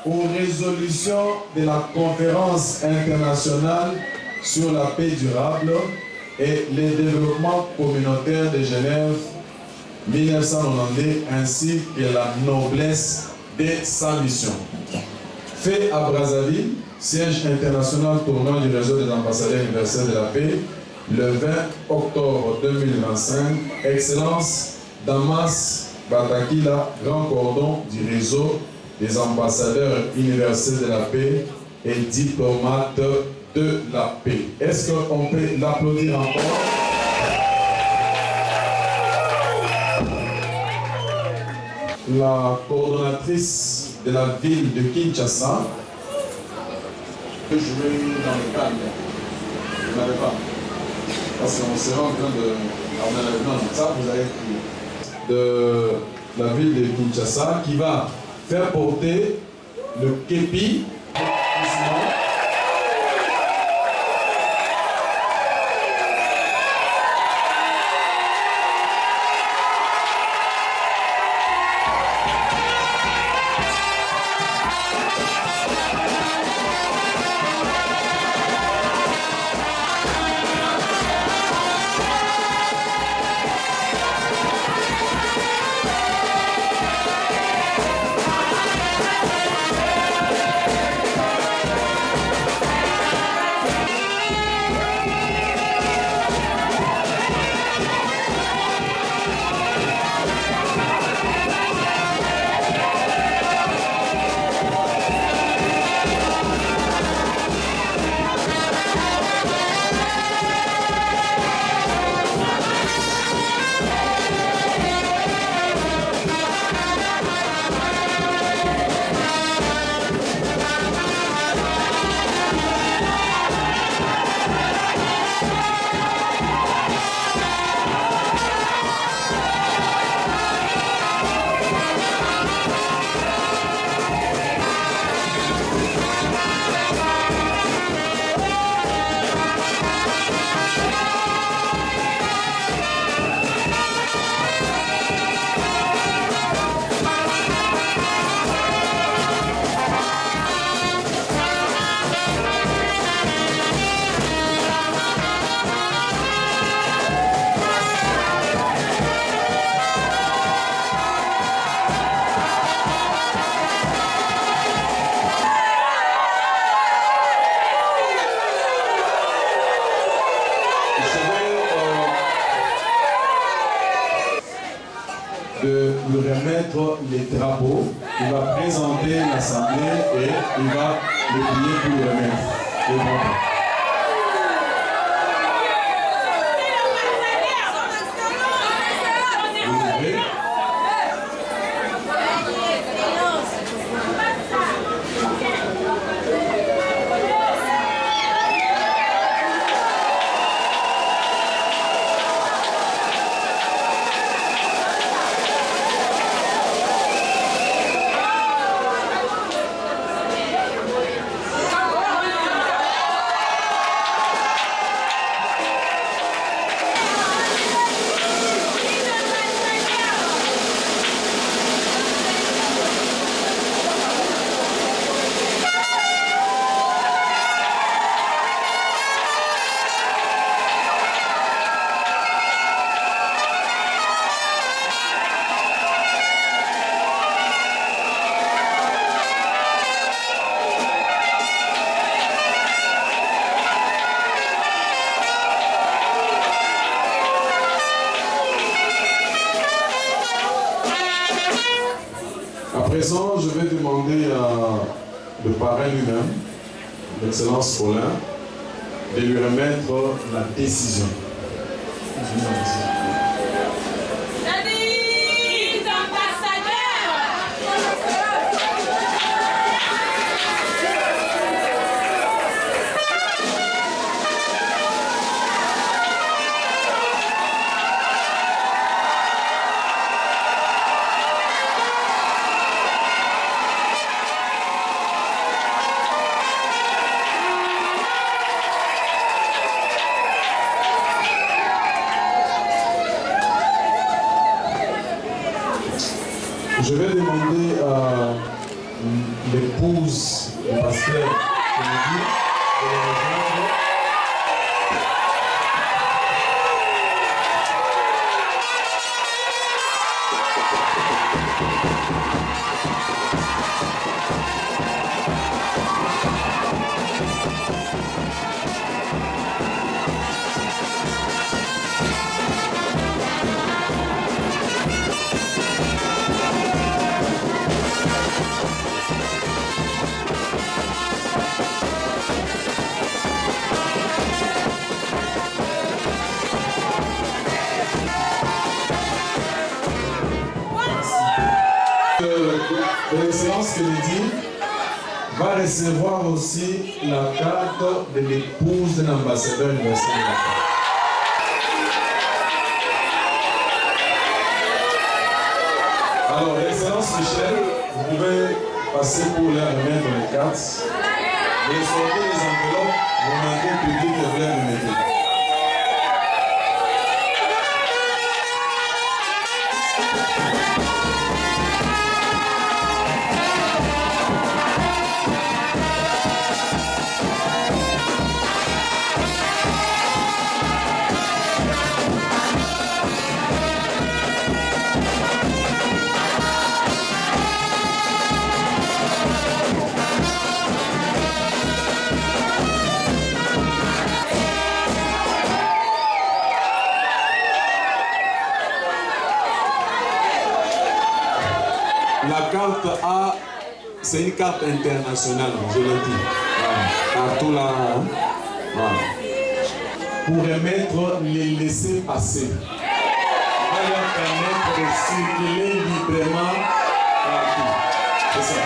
aux résolutions de la Conférence internationale sur la paix durable et le développement communautaire de Genève 1992, ainsi que la noblesse de sa mission. Fait à Brazzaville, siège international tournant du réseau des ambassadeurs universels de la paix, le 20 octobre 2025, Excellence Damas Batakila, grand cordon du réseau des ambassadeurs universels de la paix et diplomate de la paix. Est-ce qu'on peut l'applaudir encore? La coordonnatrice de la ville de Kinshasa, que je vais dans le calme. Vous n'avez pas. Parce qu'on sera en train de... Ça, vous avez pris. De la ville de Kinshasa qui va faire porter le képi de lui remettre les drapeaux. Il va présenter l'Assemblée et il va les prier pour lui remettre les drapeaux. À présent, je vais demander à le parrain lui-même, l'Excellence Paulin, de lui remettre la décision. Je vais demander à l'épouse du pasteur Kennedy de le rejoindre. L'excellence Kennedy va recevoir aussi la carte de l'épouse de l'ambassadeur universel. Alors, l'excellence Michel, vous pouvez passer pour leur remettre les cartes. Et sortez les enveloppes, vous demandez au public de vous les remettre. La carte A, c'est une carte internationale, je le dis. Voilà. Partout là. Voilà. Pour remettre les laisser passer. On va leur permettre de circuler librement partout. C'est ça.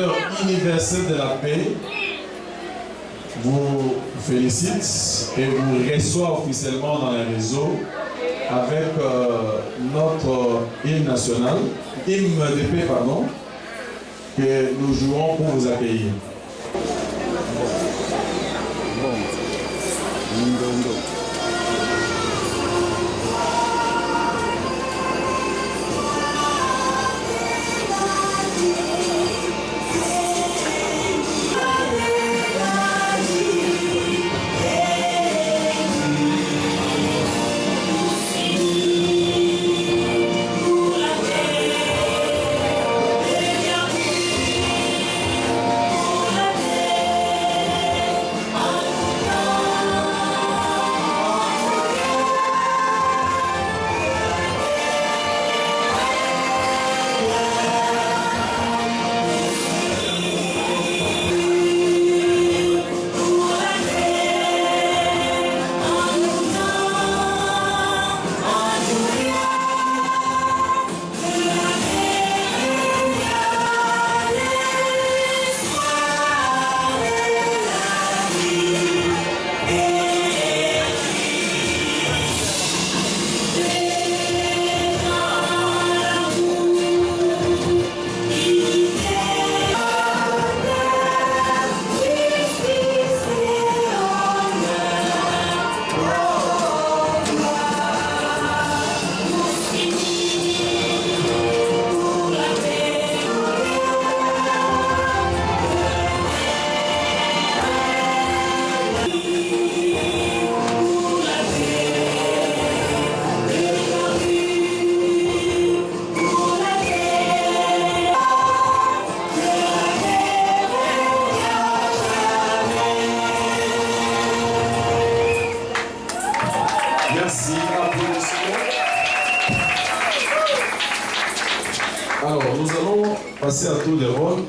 l'ambassadeur universel de la paix vous félicite et vous reçoit officiellement dans les réseaux avec notre hymne national, hymne de paix, pardon, que nous jouons pour vous accueillir. Merci, applaudissements. Alors, nous allons passer à tour de rôle.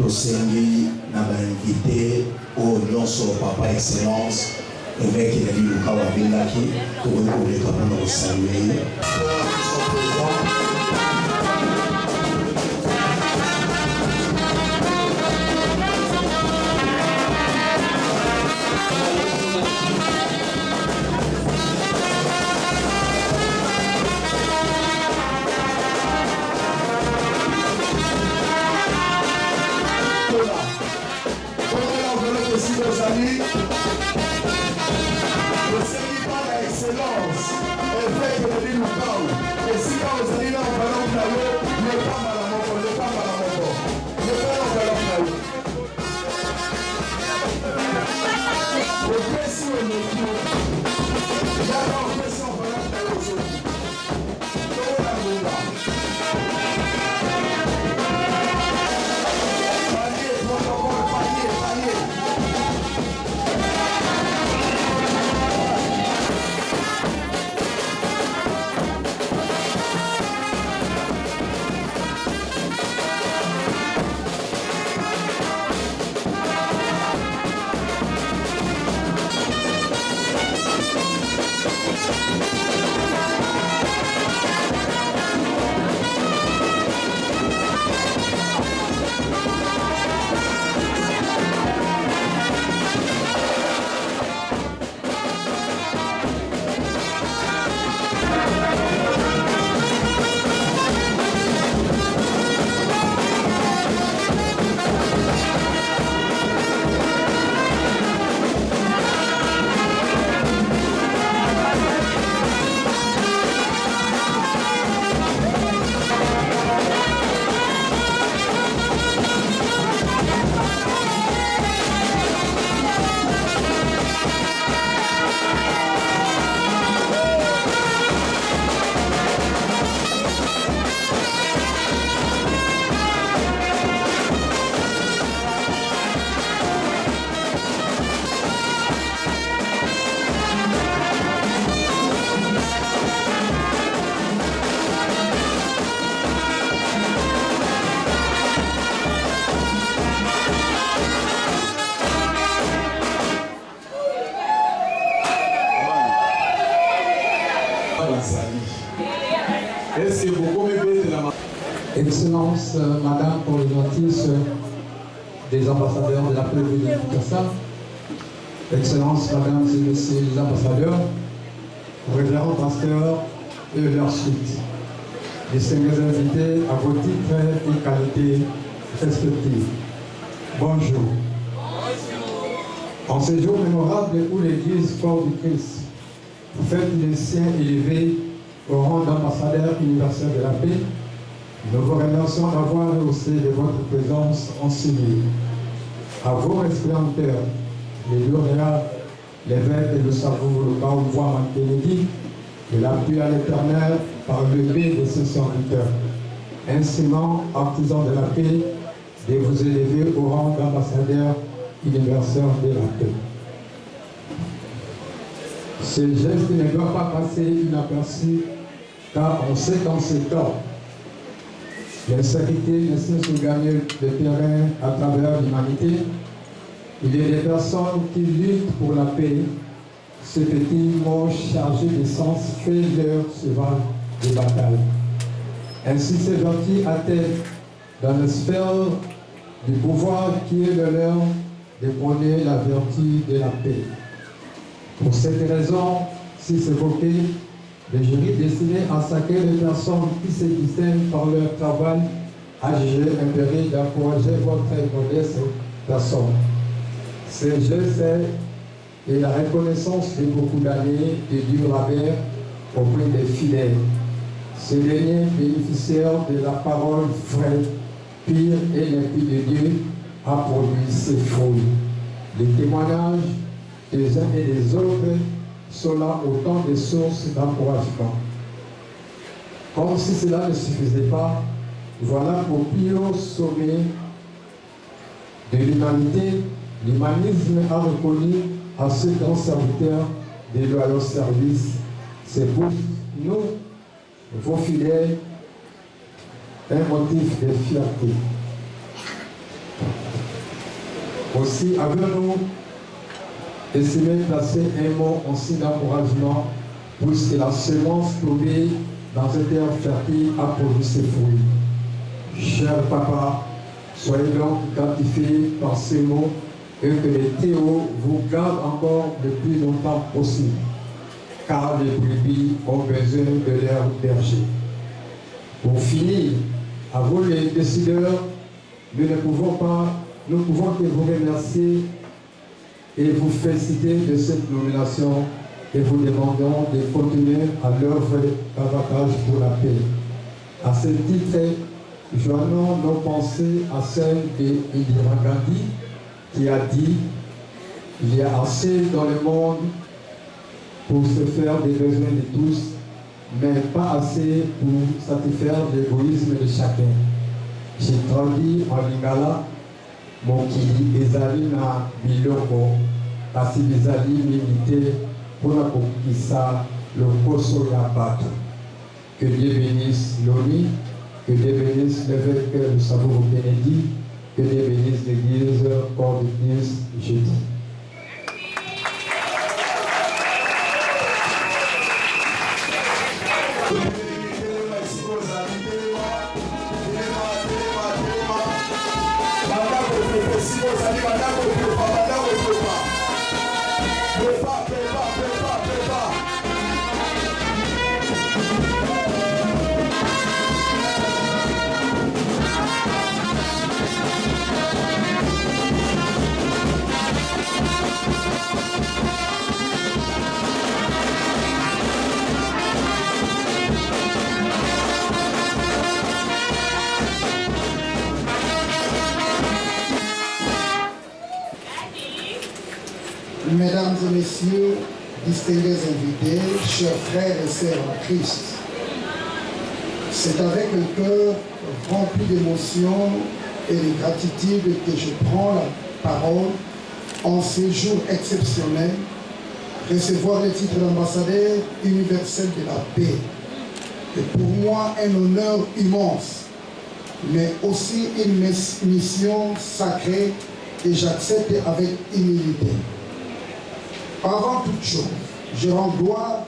tosengi na bainvite oyo nyonso papa excellence évêque Elali Luka wabengaki tokoki koleka mpona kosalue amis, le Seigneur par l'excellence, évêque de l'île Excellence, Madame coordinatrice des ambassadeurs de la paix de Kinshasa, Excellence, Madame et Messieurs les ambassadeurs, révérends pasteurs et leur suite, distingués invités à vos titres et qualités respectives. Bonjour. En ce jour mémorable où l'Église corps du Christ fête les siens élevés au rang d'ambassadeur universel de la paix, nous vous remercions d'avoir rehaussé de votre présence en civil. À vos restaurateurs, les lauréats, l'évêque et le savour, le Kaouvoua Kennedy, et l'appui à l'Éternel par le biais de ses serviteurs. Instruments, artisans de la paix, de vous élever au rang d'ambassadeur universel de la paix. Ce geste ne doit pas passer inaperçu, car on sait qu'en ce temps, l'insécurité ne cesse de gagner le terrain à travers l'humanité. Il y a des personnes qui luttent pour la paix. Ce petit mot chargé de sens fait leur cheval de bataille. Ainsi, ces gentils atteignent dans la sphère du pouvoir qui est le leur de prôner la vertu de la paix. Pour cette raison, si s'évoquait des jurys destinés à sacrer les personnes qui se distinguent par leur travail, a jugé impérieux d'encourager votre modeste personne. Ce geste est la reconnaissance de beaucoup d'années de dur labeur auprès des fidèles. Ces derniers bénéficiaires de la parole vraie, pure et limpide de Dieu a produit ses fruits. Les témoignages des uns et des autres sont là autant de sources d'encouragement. Comme si cela ne suffisait pas, voilà qu'au plus haut sommet de l'humanité, l'humanisme a reconnu à ce grand serviteur des loyaux services. C'est pour nous, vos fidèles, un motif de fierté. Aussi, avons-nous estimé placer un mot en signe d'encouragement, puisque la semence tombée dans cette terre fertile a produit ses fruits. Cher papa, soyez donc gratifiés par ces mots et que les théos vous gardent encore le plus longtemps possible, car les brebis ont besoin de leur berger. Pour finir, à vous les décideurs, nous pouvons que vous remercier et vous féliciter de cette nomination et vous demandons de continuer à l'œuvre davantage pour la paix. À ce titre, joignons nos pensées à celle d'Indira Gandhi qui a dit « Il y a assez dans le monde pour se faire des besoins de tous, mais pas assez pour satisfaire l'égoïsme de chacun. » J'ai traduit en lingala mokili ezali na biloko kasi ezali limité pour la kokisa lokoso ya bato. Que Dieu bénisse l'ONU, que Dieu bénisse l'évêque de Savour Kennedy, que Dieu bénisse l'église corps de Christ jeudi. Mesdames et messieurs, distingués invités, chers frères et sœurs en Christ, c'est avec un cœur rempli d'émotion et de gratitude que je prends la parole en ce jour exceptionnel, recevoir le titre d'ambassadeur universel de la paix. C'est pour moi un honneur immense, mais aussi une mission sacrée que j'accepte avec humilité. Avant toute chose, je rends gloire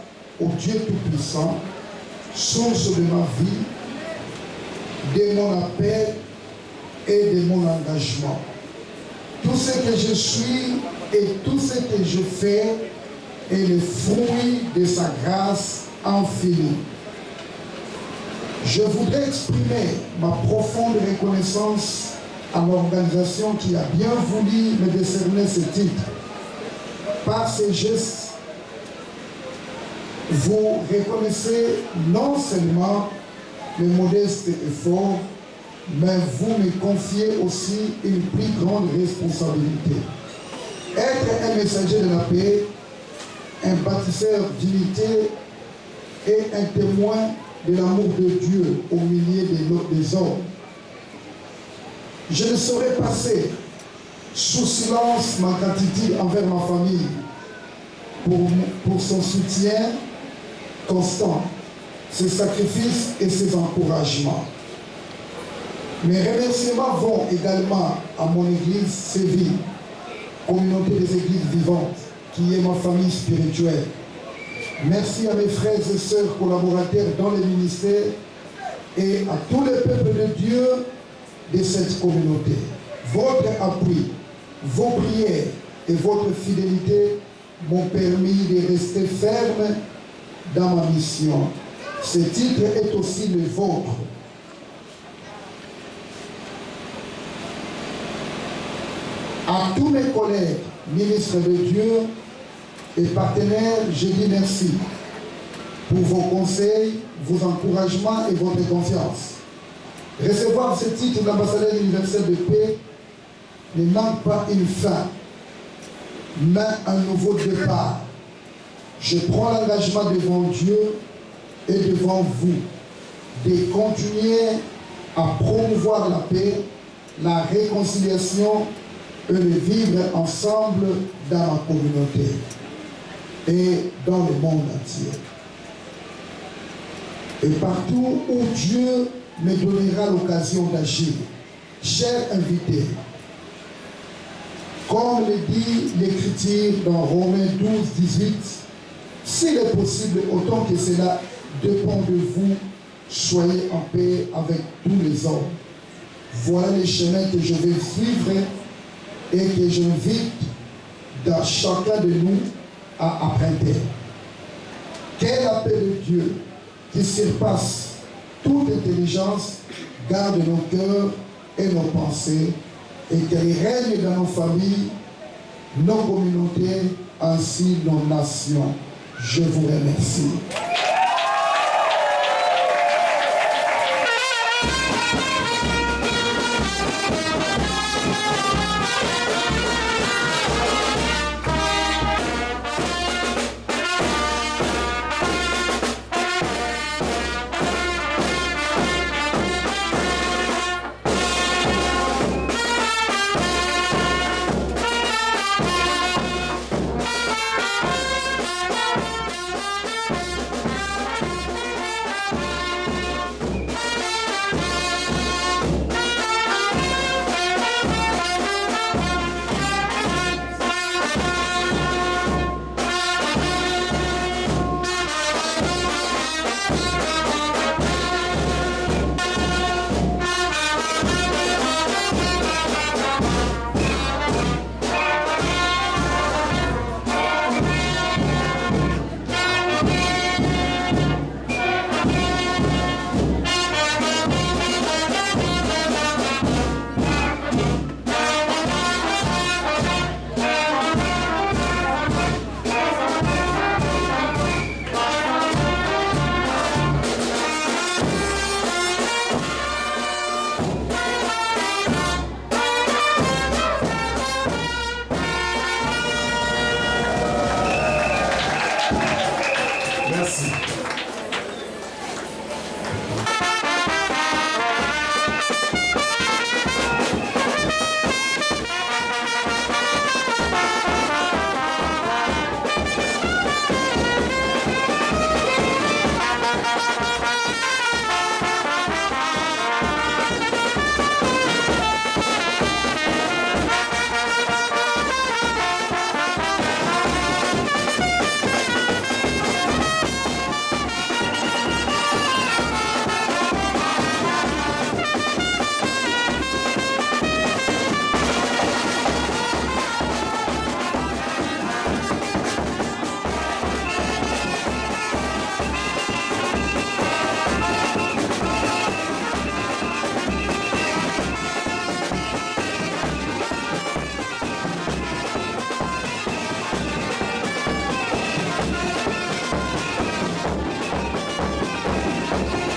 au Dieu Tout-Puissant, source de ma vie, de mon appel et de mon engagement. Tout ce que je suis et tout ce que je fais est le fruit de sa grâce infinie. Je voudrais exprimer ma profonde reconnaissance à l'organisation qui a bien voulu me décerner ce titre. Par ces gestes, vous reconnaissez non seulement mes modestes efforts, mais vous me confiez aussi une plus grande responsabilité. Être un messager de la paix, un bâtisseur d'unité et un témoin de l'amour de Dieu au milieu des hommes. Je ne saurais passer sous silence ma gratitude envers ma famille pour son soutien constant, ses sacrifices et ses encouragements. Mes remerciements vont également à mon église Séville, communauté des églises vivantes, qui est ma famille spirituelle. Merci à mes frères et sœurs collaborateurs dans les ministères et à tous les peuples de Dieu de cette communauté. Votre appui, vos prières et votre fidélité m'ont permis de rester ferme dans ma mission. Ce titre est aussi le vôtre. À tous mes collègues, ministres de Dieu et partenaires, je dis merci pour vos conseils, vos encouragements et votre confiance. Recevoir ce titre d'ambassadeur universel de paix ne manque pas une fin, mais un nouveau départ. Je prends l'engagement devant Dieu et devant vous de continuer à promouvoir la paix, la réconciliation et le vivre ensemble dans ma communauté et dans le monde entier. Et partout où Dieu me donnera l'occasion d'agir. Chers invités, comme le dit l'Écriture dans Romains 12, 18, s'il est possible, autant que cela dépend de vous, soyez en paix avec tous les hommes. Voilà les chemins que je vais suivre et que j'invite dans chacun de nous à emprunter. Quel appel de Dieu qui surpasse toute intelligence, garde nos cœurs et nos pensées et qu'elle règne dans nos familles, nos communautés, ainsi nos nations. Je vous remercie.